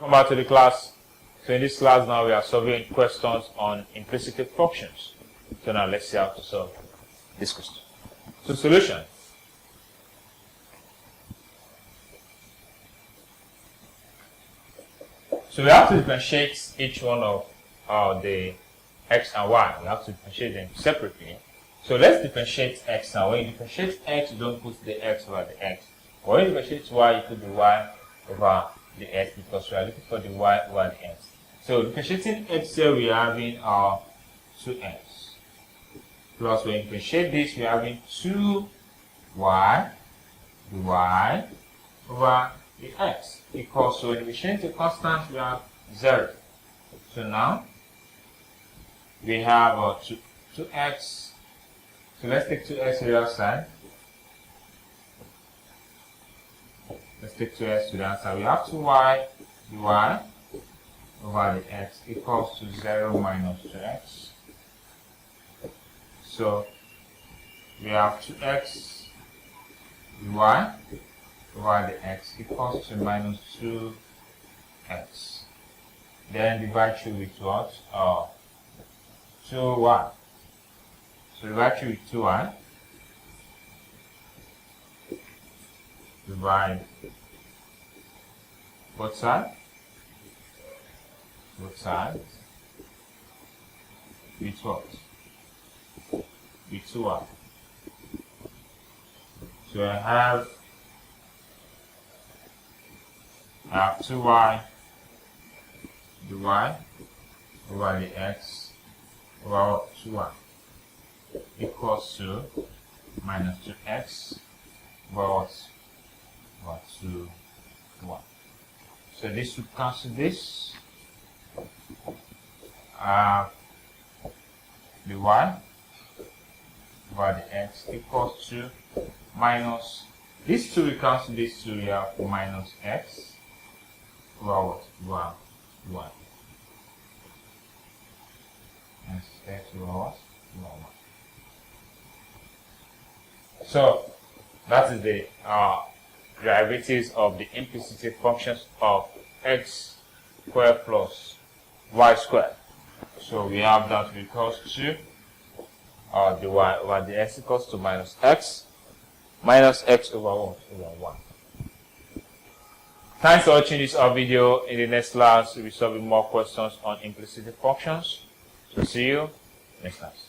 Welcome back to the class. So in this class now we are solving questions on implicity functions. So now let's see how to solve this question. So solution. So we have to differentiate each one of the x and y. We have to differentiate them separately. So let's differentiate x now. When you differentiate x, you don't put the x over the x. When you differentiate y, you put the y over the x because we are looking for the y over the x. So differentiating x here, we are having 2x. Plus when you differentiate this, we are having 2y, the y over the x. Equals, so when we change the constant, we have 0. So now we have 2x. So let's take 2x to the other side. Let's take 2x to the other side. We have 2y, the y over the x equals to 0 minus 2x. So we have 2x, the y over the x equals to minus 2x. Then divide through with what? 2y. So divide through with 2y. Divide both sides. Both sides. With what? With 2y. So I have 2y, the y over the x over 2y equals to minus 2x over what? 2y. So this would cancel this. The y over the x equals to minus, these two we cancel these two, we have minus x over what? Y. And x over what? Y. So that is the derivatives of the implicity functions of x squared plus y squared. So we have that equals to the y over the x equals to minus x over what? Over 1. Thanks for watching this video. In the next class, we'll be solving more questions on implicity functions. So see you next class.